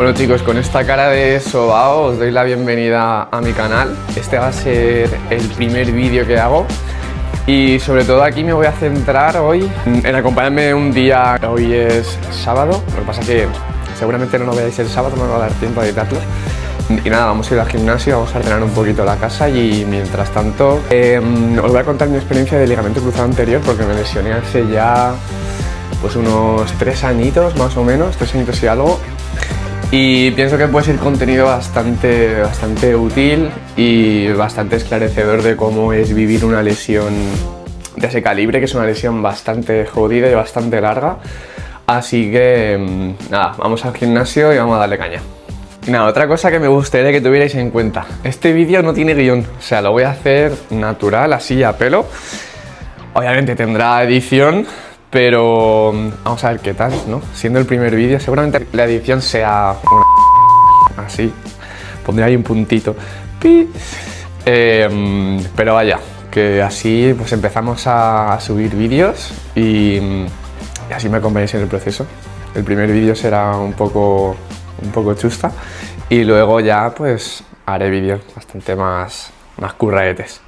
Bueno chicos, con esta cara de sobao os doy la bienvenida a mi canal. Este va a ser el primer vídeo que hago y sobre todo aquí me voy a centrar hoy en acompañarme un día. Hoy es sábado, lo que pasa es que seguramente no lo veáis el sábado, no me va a dar tiempo a editarlo. Y nada, vamos a ir al gimnasio, vamos a ordenar un poquito la casa y mientras tanto os voy a contar mi experiencia de ligamento cruzado anterior porque me lesioné hace ya pues unos 3 añitos más o menos, 3 añitos y algo. Y pienso que puede ser contenido bastante útil y bastante esclarecedor de cómo es vivir una lesión de ese calibre, que es una lesión bastante jodida y bastante larga. Así que nada, vamos al gimnasio y vamos a darle caña. Nada, otra cosa que me gustaría que tuvierais en cuenta. Este vídeo no tiene guión, o sea, lo voy a hacer natural, así a pelo. Obviamente tendrá edición, pero vamos a ver qué tal, ¿no? Siendo el primer vídeo, seguramente la edición sea una así. Pondré ahí un puntito. ¡Pi! Pero vaya, que así pues empezamos a subir vídeos y así me acompañáis en el proceso. El primer vídeo será un poco chusta y luego ya pues haré vídeos bastante más curraetes.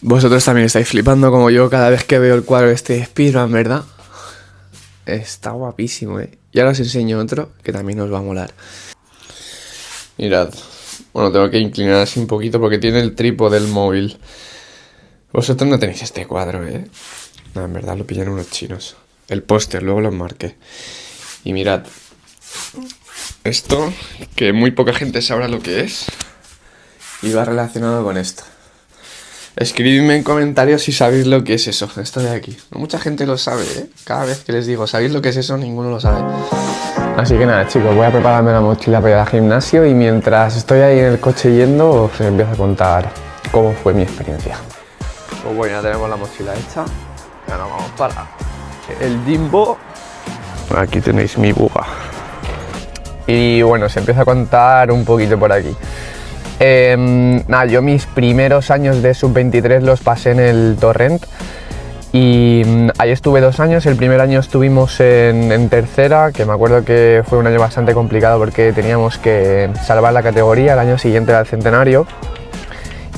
Vosotros también estáis flipando como yo cada vez que veo el cuadro de este Spiderman, ¿verdad? Está guapísimo, ¿eh? Y ahora os enseño otro que también os va a molar. Mirad. Bueno, tengo que inclinar así un poquito porque tiene el trípode del móvil. Vosotros no tenéis este cuadro, ¿eh? No, en verdad lo pillaron unos chinos. El póster, luego lo marqué. Y mirad. Esto, que muy poca gente sabrá lo que es. Y va relacionado con esto. Escribidme en comentarios si sabéis lo que es eso, esto de aquí. No mucha gente lo sabe, ¿eh? Cada vez que les digo, ¿sabéis lo que es eso? Ninguno lo sabe. Así que nada, chicos, voy a prepararme la mochila para ir al gimnasio y mientras estoy ahí en el coche yendo, os empiezo a contar cómo fue mi experiencia. Pues bueno, ya tenemos la mochila hecha. Ya nos vamos para el Jimbo. Aquí tenéis mi buga. Y bueno, os empiezo a contar un poquito por aquí. Nada, yo mis primeros años de sub-23 los pasé en el Torrent y ahí estuve 2 años. El primer año estuvimos en tercera, que me acuerdo que fue un año bastante complicado porque teníamos que salvar la categoría. El año siguiente era el centenario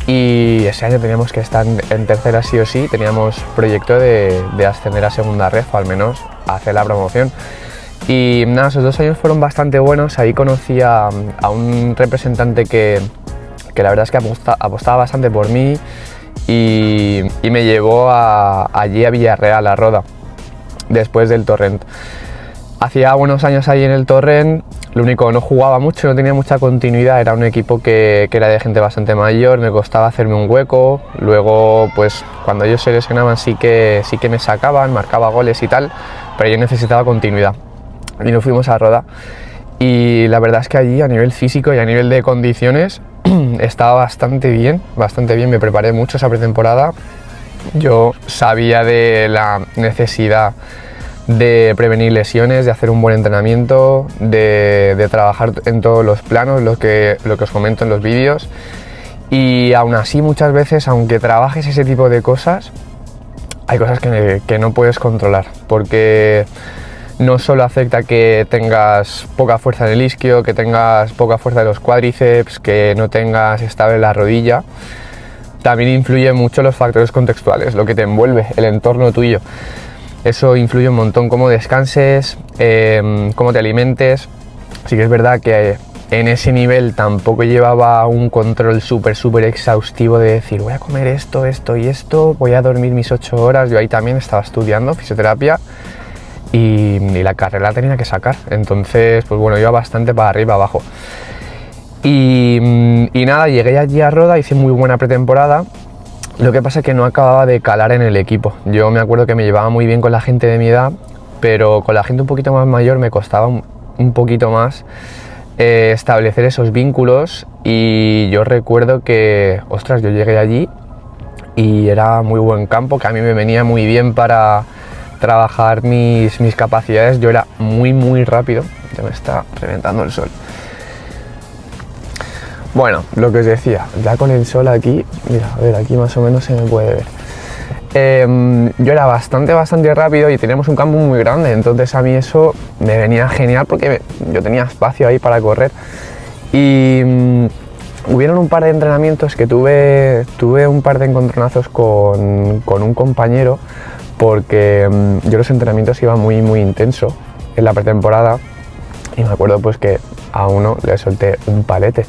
y ese año teníamos que estar en tercera sí o sí. Teníamos proyecto de ascender a segunda ref o al menos hacer la promoción. Y nada, esos 2 años fueron bastante buenos. Ahí conocí a un representante que la verdad es que apostaba bastante por mí y me llevó allí a Villarreal, a Roda, después del Torrent. Hacía buenos años ahí en el Torrent, lo único, no jugaba mucho, no tenía mucha continuidad, era un equipo que era de gente bastante mayor, me costaba hacerme un hueco. Luego, pues cuando ellos se lesionaban sí que me sacaban, marcaba goles y tal, pero yo necesitaba continuidad. Y nos fuimos a Roda y la verdad es que allí a nivel físico y a nivel de condiciones estaba bastante bien, me preparé mucho esa pretemporada. Yo sabía de la necesidad de prevenir lesiones, de hacer un buen entrenamiento, de trabajar en todos los planos, lo que os comento en los vídeos. Y aún así muchas veces, aunque trabajes ese tipo de cosas, hay cosas que no puedes controlar, porque no solo afecta que tengas poca fuerza en el isquio, que tengas poca fuerza en los cuádriceps, que no tengas estable la rodilla, también influye mucho los factores contextuales, lo que te envuelve, el entorno tuyo. Eso influye un montón, cómo descanses, cómo te alimentes. Sí que es verdad que en ese nivel tampoco llevaba un control súper exhaustivo de decir voy a comer esto y esto, voy a dormir mis 8 horas. Yo ahí también estaba estudiando fisioterapia y la carrera la tenía que sacar, entonces pues bueno, iba bastante para arriba abajo. Y nada, llegué allí a Roda, hice muy buena pretemporada. Lo que pasa es que no acababa de calar en el equipo. Yo me acuerdo que me llevaba muy bien con la gente de mi edad, pero con la gente un poquito más mayor me costaba un poquito más establecer esos vínculos. Y yo recuerdo que, ostras, yo llegué allí y era muy buen campo, que a mí me venía muy bien para trabajar mis capacidades. Yo era muy rápido. Ya me está reventando el sol. Bueno, lo que os decía, ya con el sol aquí, mira, a ver, aquí más o menos se me puede ver. yo era bastante rápido y teníamos un campo muy grande, entonces a mí eso me venía genial porque yo tenía espacio ahí para correr. Y hubieron un par de entrenamientos que tuve un par de encontronazos con un compañero, porque yo los entrenamientos iba muy intenso en la pretemporada, y me acuerdo pues que a uno le solté un palete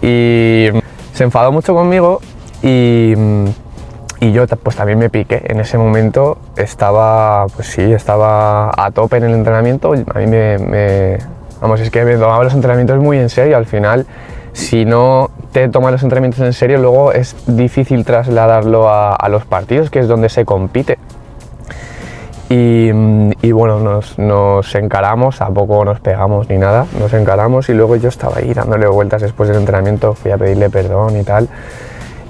y se enfadó mucho conmigo, y yo pues también me piqué. En ese momento estaba a tope en el entrenamiento. A mí es que me tomaba los entrenamientos muy en serio. Al final, si no te tomas los entrenamientos en serio, luego es difícil trasladarlo a los partidos, que es donde se compite. Y bueno, nos encaramos, tampoco nos pegamos ni nada, nos encaramos, y luego yo estaba ahí dándole vueltas después del entrenamiento, fui a pedirle perdón y tal.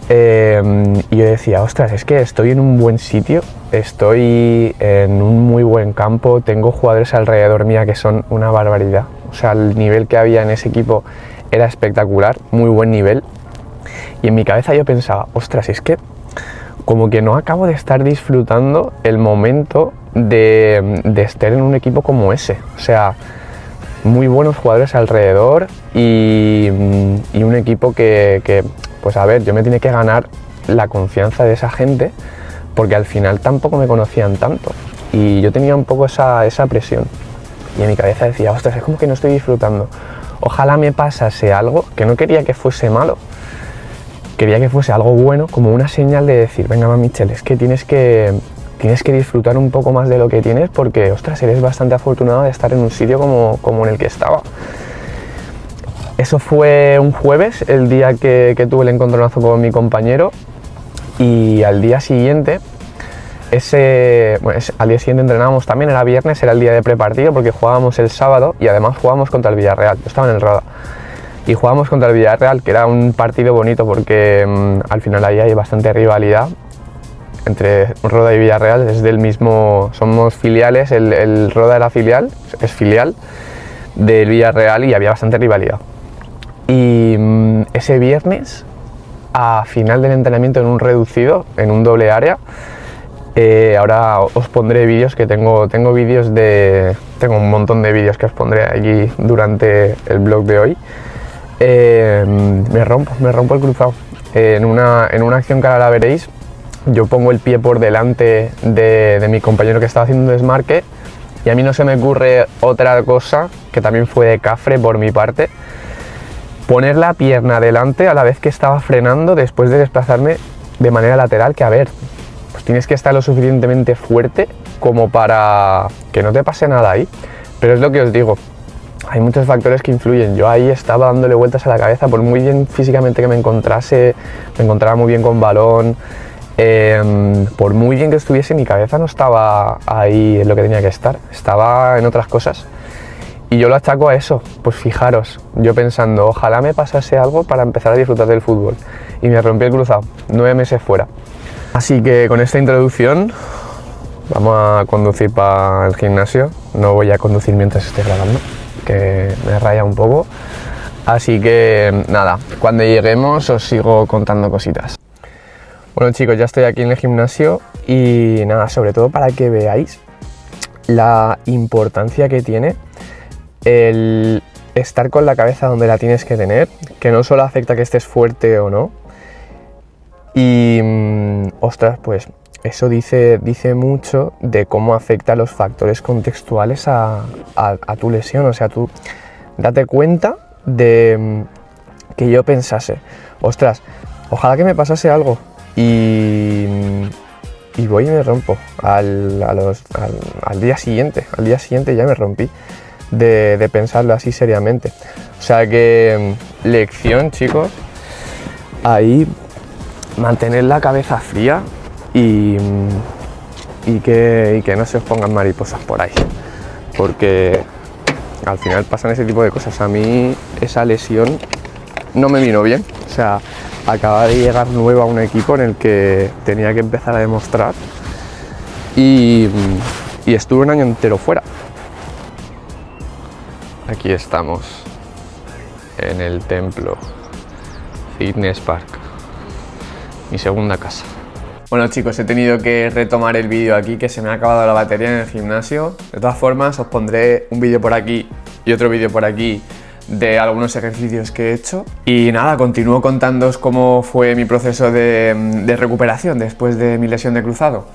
Y yo decía, ostras, es que estoy en un buen sitio, estoy en un muy buen campo, tengo jugadores alrededor mía que son una barbaridad. O sea, el nivel que había en ese equipo era espectacular, muy buen nivel. Y en mi cabeza yo pensaba, ostras, es que como que no acabo de estar disfrutando el momento de estar en un equipo como ese. O sea, muy buenos jugadores alrededor y un equipo que pues a ver, yo me tenía que ganar la confianza de esa gente, porque al final tampoco me conocían tanto y yo tenía un poco esa presión, y en mi cabeza decía, ostras, es como que no estoy disfrutando. Ojalá me pasase algo, que no quería que fuese malo, quería que fuese algo bueno, como una señal de decir, venga, Michel, es que tienes que disfrutar un poco más de lo que tienes, porque, ostras, eres bastante afortunado de estar en un sitio como en el que estaba. Eso fue un jueves, el día que tuve el encontronazo con mi compañero, y al día siguiente, al día siguiente entrenábamos también, era viernes, era el día de prepartido, porque jugábamos el sábado y además jugábamos contra el Villarreal. Yo estaba en el Roda y jugábamos contra el Villarreal, que era un partido bonito porque al final ahí hay bastante rivalidad entre Roda y Villarreal, es del mismo, somos filiales, el Roda era filial, es filial del Villarreal, y había bastante rivalidad. Y ese viernes, a final del entrenamiento, en un reducido, en un doble área, ahora os pondré vídeos, que tengo un montón de vídeos que os pondré allí durante el vlog de hoy. Me rompo el cruzado. En una acción que ahora la veréis, yo pongo el pie por delante de mi compañero que estaba haciendo un desmarque, y a mí no se me ocurre otra cosa, que también fue de cafre por mi parte, poner la pierna delante a la vez que estaba frenando después de desplazarme de manera lateral, que a ver, pues tienes que estar lo suficientemente fuerte como para que no te pase nada ahí. Pero es lo que os digo, hay muchos factores que influyen. Yo ahí estaba dándole vueltas a la cabeza, por muy bien físicamente que me encontraba muy bien con balón, por muy bien que estuviese, mi cabeza no estaba ahí en lo que tenía que estar, estaba en otras cosas. Y yo lo achaco a eso, pues fijaros, yo pensando, ojalá me pasase algo para empezar a disfrutar del fútbol. Y me rompí el cruzado, 9 meses fuera. Así que con esta introducción vamos a conducir para el gimnasio. No voy a conducir mientras esté grabando, que me raya un poco. Así que nada, cuando lleguemos os sigo contando cositas. Bueno, chicos, ya estoy aquí en el gimnasio y nada, sobre todo para que veáis la importancia que tiene el estar con la cabeza donde la tienes que tener, que no solo afecta que estés fuerte o no. Y ostras, pues eso dice mucho de cómo afecta los factores contextuales a tu lesión. O sea, tú date cuenta de que yo pensase, ostras, ojalá que me pasase algo, y voy y me rompo al día siguiente. Al día siguiente ya me rompí de pensarlo así seriamente. O sea que lección, chicos, ahí mantener la cabeza fría y que no se os pongan mariposas por ahí, porque al final pasan ese tipo de cosas. A mí esa lesión no me vino bien, o sea, acababa de llegar nuevo a un equipo en el que tenía que empezar a demostrar, y estuve un año entero fuera. Aquí estamos en el Templo Fitness Park, mi segunda casa. Bueno chicos, he tenido que retomar el vídeo aquí, que se me ha acabado la batería en el gimnasio. De todas formas, os pondré un vídeo por aquí y otro vídeo por aquí de algunos ejercicios que he hecho. Y nada, continúo contándoos cómo fue mi proceso de recuperación después de mi lesión de cruzado.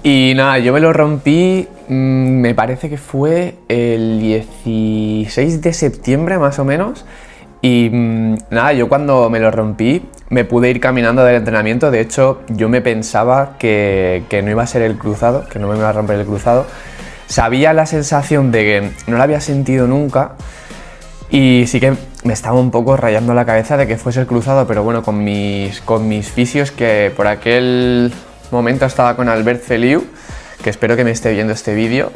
Y nada, yo me lo rompí, me parece que fue el 16 de septiembre más o menos. Y nada, yo cuando me lo rompí me pude ir caminando del entrenamiento. De hecho, yo me pensaba que no iba a ser el cruzado, que no me iba a romper el cruzado. Sabía la sensación de que no la había sentido nunca y sí que me estaba un poco rayando la cabeza de que fuese el cruzado, pero bueno, con mis fisios, que por aquel momento estaba con Albert Feliu, que espero que me esté viendo este vídeo,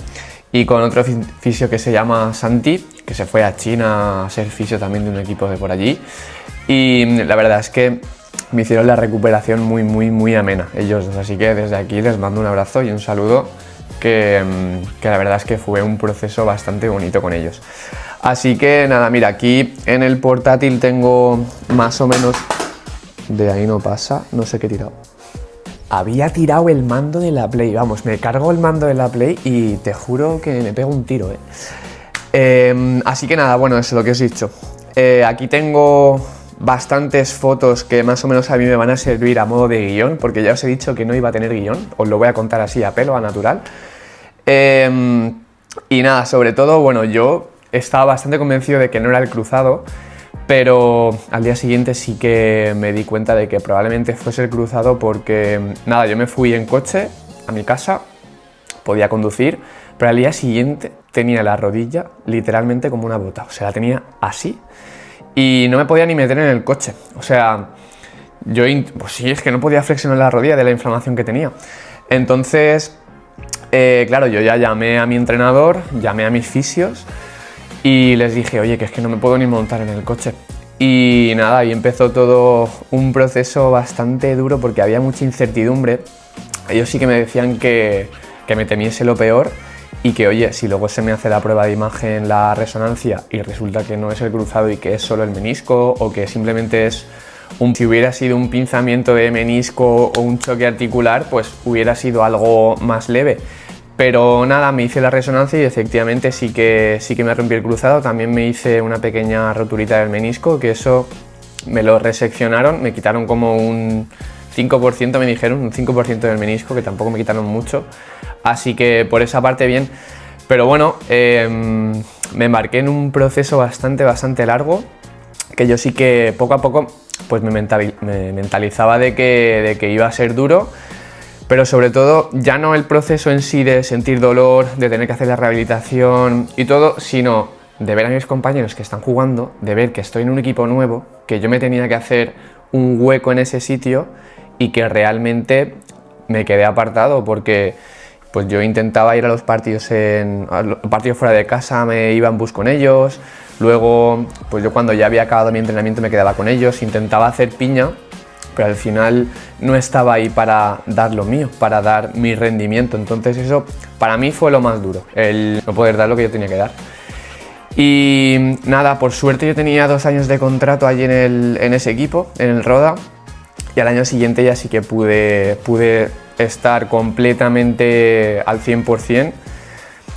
y con otro fisio que se llama Santi, que se fue a China a ser fisio también de un equipo de por allí. Y la verdad es que me hicieron la recuperación muy amena ellos dos, así que desde aquí les mando un abrazo y un saludo, que la verdad es que fue un proceso bastante bonito con ellos. Así que nada, mira, aquí en el portátil tengo más o menos... De ahí no pasa, no sé qué he tirado. Había tirado el mando de la Play, vamos, me cargo el mando de la Play y te juro que me pego un tiro, así que nada, bueno, eso es lo que os he dicho. Aquí tengo bastantes fotos que más o menos a mí me van a servir a modo de guión, porque ya os he dicho que no iba a tener guión, os lo voy a contar así a pelo, a natural. Y nada, sobre todo, bueno, yo estaba bastante convencido de que no era el cruzado, pero al día siguiente sí que me di cuenta de que probablemente fuese el cruzado, porque nada, yo me fui en coche a mi casa, podía conducir, pero al día siguiente tenía la rodilla literalmente como una bota, o sea, la tenía así y no me podía ni meter en el coche, o sea, pues sí, es que no podía flexionar la rodilla de la inflamación que tenía. Entonces, claro, yo ya llamé a mi entrenador, llamé a mis fisios y les dije, oye, que es que no me puedo ni montar en el coche. Y nada, ahí empezó todo un proceso bastante duro porque había mucha incertidumbre. Ellos sí que me decían que me temiese lo peor y que, oye, si luego se me hace la prueba de imagen, la resonancia, y resulta que no es el cruzado y que es solo el menisco, o que simplemente es si hubiera sido un pinzamiento de menisco o un choque articular, pues hubiera sido algo más leve. Pero nada, me hice la resonancia y efectivamente sí que me rompí el cruzado. También me hice una pequeña roturita del menisco, que eso me lo reseccionaron, me quitaron como un 5%, me dijeron, un 5% del menisco, que tampoco me quitaron mucho. Así que por esa parte bien. Pero bueno, me embarqué en un proceso bastante largo, que yo sí que poco a poco pues me mentalizaba de que iba a ser duro. Pero sobre todo, ya no el proceso en sí de sentir dolor, de tener que hacer la rehabilitación y todo, sino de ver a mis compañeros que están jugando, de ver que estoy en un equipo nuevo, que yo me tenía que hacer un hueco en ese sitio y que realmente me quedé apartado, porque pues yo intentaba ir a los partidos fuera de casa, me iba en bus con ellos, luego pues yo cuando ya había acabado mi entrenamiento me quedaba con ellos, intentaba hacer piña, pero al final no estaba ahí para dar lo mío, para dar mi rendimiento. Entonces eso para mí fue lo más duro, el no poder dar lo que yo tenía que dar. Y nada, por suerte yo tenía 2 años de contrato allí en ese equipo, en el Roda, y al año siguiente ya sí que pude estar completamente al 100%.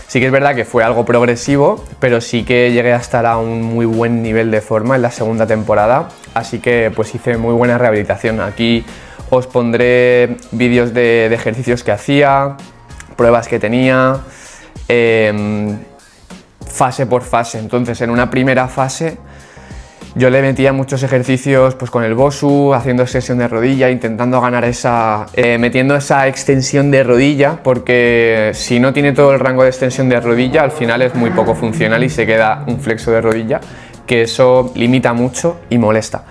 Sí que es verdad que fue algo progresivo, pero sí que llegué a estar a un muy buen nivel de forma en la segunda temporada, así que pues hice muy buena rehabilitación. Aquí os pondré vídeos de ejercicios que hacía, pruebas que tenía, fase por fase. Entonces, en una primera fase yo le metía muchos ejercicios pues con el Bosu, haciendo extensión de rodilla, intentando ganar metiendo esa extensión de rodilla, porque si no tiene todo el rango de extensión de rodilla, al final es muy poco funcional y se queda un flexo de rodilla, que eso limita mucho y molesta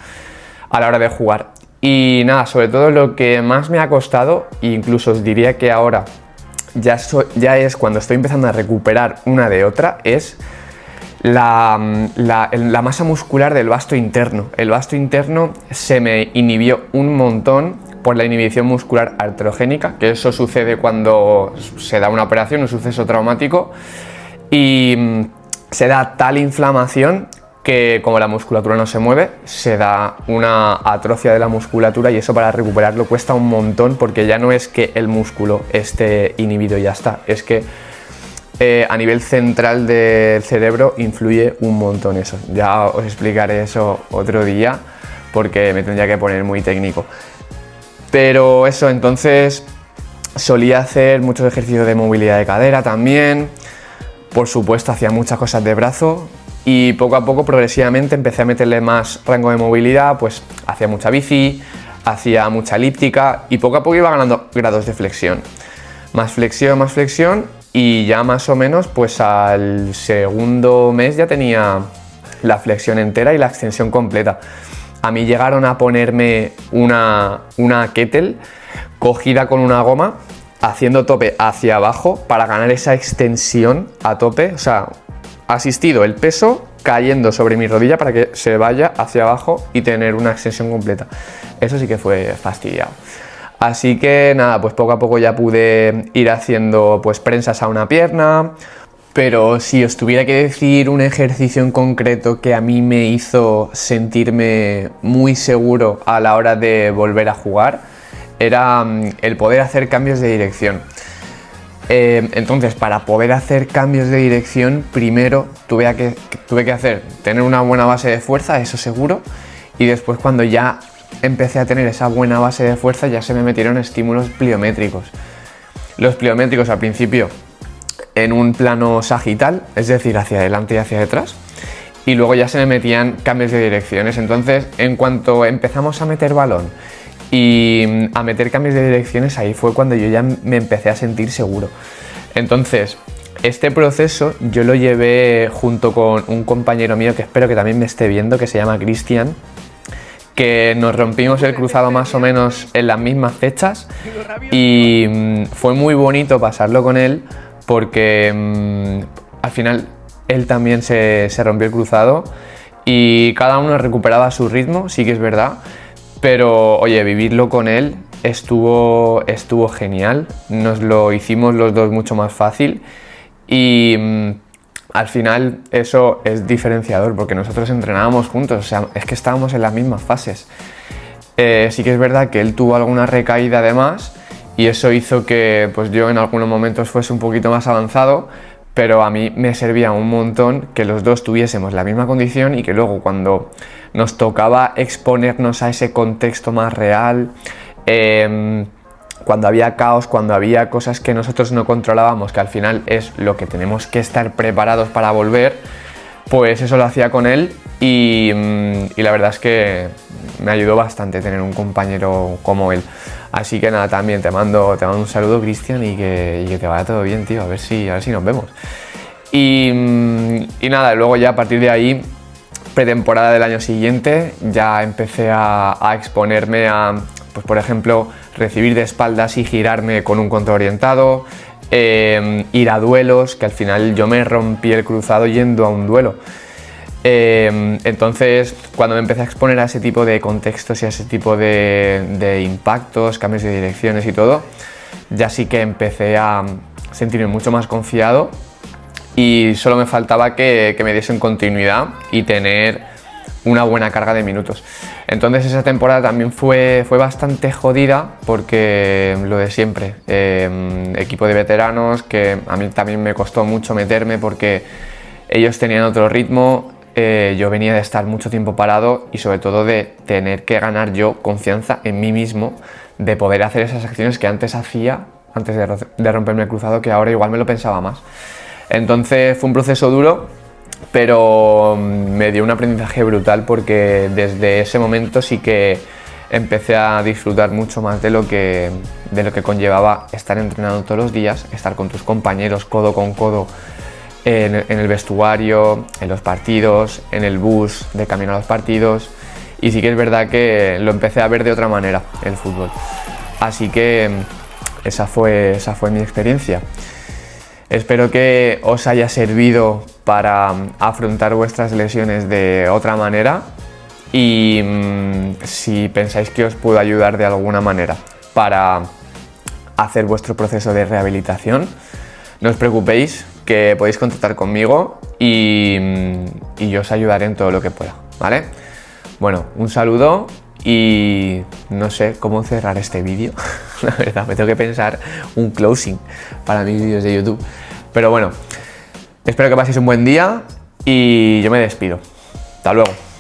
a la hora de jugar. Y nada, sobre todo lo que más me ha costado, e incluso os diría que ahora ya es cuando estoy empezando a recuperar una de otra, es la masa muscular del vasto interno. El vasto interno se me inhibió un montón por la inhibición muscular artrogénica, que eso sucede cuando se da una operación, un suceso traumático, y se da tal inflamación que como la musculatura no se mueve, se da una atrofia de la musculatura y eso para recuperarlo cuesta un montón, porque ya no es que el músculo esté inhibido y ya está, es que a nivel central del cerebro influye un montón eso. Ya os explicaré eso otro día porque me tendría que poner muy técnico. Pero eso, entonces solía hacer muchos ejercicios de movilidad de cadera también. Por supuesto, hacía muchas cosas de brazo y poco a poco, progresivamente, empecé a meterle más rango de movilidad. Pues hacía mucha bici, hacía mucha elíptica y poco a poco iba ganando grados de flexión. Más flexión y ya más o menos pues al segundo mes ya tenía la flexión entera y la extensión completa. A mí llegaron a ponerme una kettle cogida con una goma, haciendo tope hacia abajo para ganar esa extensión a tope, o sea, asistido el peso cayendo sobre mi rodilla para que se vaya hacia abajo y tener una extensión completa. Eso sí que fue fastidiado. Así que nada, pues poco a poco ya pude ir haciendo pues prensas a una pierna, pero si os tuviera que decir un ejercicio en concreto que a mí me hizo sentirme muy seguro a la hora de volver a jugar, era el poder hacer cambios de dirección. Entonces, para poder hacer cambios de dirección, primero tuve que tener una buena base de fuerza, eso seguro, y después cuando ya empecé a tener esa buena base de fuerza ya se me metieron estímulos pliométricos. Los pliométricos al principio en un plano sagital, es decir, hacia adelante y hacia detrás, y luego ya se me metían cambios de direcciones. Entonces, en cuanto empezamos a meter balón y a meter cambios de direcciones, ahí fue cuando yo ya me empecé a sentir seguro. Entonces, este proceso yo lo llevé junto con un compañero mío que espero que también me esté viendo, que se llama Cristian, que nos rompimos el cruzado más o menos en las mismas fechas y fue muy bonito pasarlo con él porque al final él también se rompió el cruzado y cada uno recuperaba su ritmo, sí que es verdad, pero oye, vivirlo con él estuvo genial, nos lo hicimos los dos mucho más fácil y al final eso es diferenciador porque nosotros entrenábamos juntos, o sea, es que estábamos en las mismas fases. Sí que es verdad que él tuvo alguna recaída además y eso hizo que pues yo en algunos momentos fuese un poquito más avanzado, pero a mí me servía un montón que los dos tuviésemos la misma condición y que luego cuando nos tocaba exponernos a ese contexto más real, cuando había caos, cuando había cosas que nosotros no controlábamos, que al final es lo que tenemos que estar preparados para volver, pues eso lo hacía con él y la verdad es que me ayudó bastante tener un compañero como él. Así que nada, también te mando un saludo, Cristian, y que te vaya todo bien, tío, a ver si nos vemos. Y nada, luego ya a partir de ahí, pretemporada del año siguiente, ya empecé a exponerme a, pues por ejemplo, recibir de espaldas y girarme con un contraorientado, ir a duelos, que al final yo me rompí el cruzado yendo a un duelo. Entonces, cuando me empecé a exponer a ese tipo de contextos y a ese tipo de impactos, cambios de direcciones y todo, ya sí que empecé a sentirme mucho más confiado y solo me faltaba que me diesen continuidad y tener una buena carga de minutos. Entonces esa temporada también fue bastante jodida porque lo de siempre, equipo de veteranos que a mí también me costó mucho meterme porque ellos tenían otro ritmo, yo venía de estar mucho tiempo parado y sobre todo de tener que ganar yo confianza en mí mismo, de poder hacer esas acciones que antes hacía, antes de romperme el cruzado, que ahora igual me lo pensaba más. Entonces fue un proceso duro, pero me dio un aprendizaje brutal porque desde ese momento sí que empecé a disfrutar mucho más de lo que conllevaba estar entrenando todos los días, estar con tus compañeros codo con codo en el vestuario, en los partidos, en el bus de camino a los partidos, y sí que es verdad que lo empecé a ver de otra manera el fútbol. Así que esa fue mi experiencia. Espero que os haya servido para afrontar vuestras lesiones de otra manera y si pensáis que os puedo ayudar de alguna manera para hacer vuestro proceso de rehabilitación, no os preocupéis, que podéis contactar conmigo y yo os ayudaré en todo lo que pueda, ¿vale? Bueno, un saludo y no sé cómo cerrar este vídeo. La verdad, me tengo que pensar un closing para mis vídeos de YouTube. Pero bueno, espero que paséis un buen día y yo me despido. Hasta luego.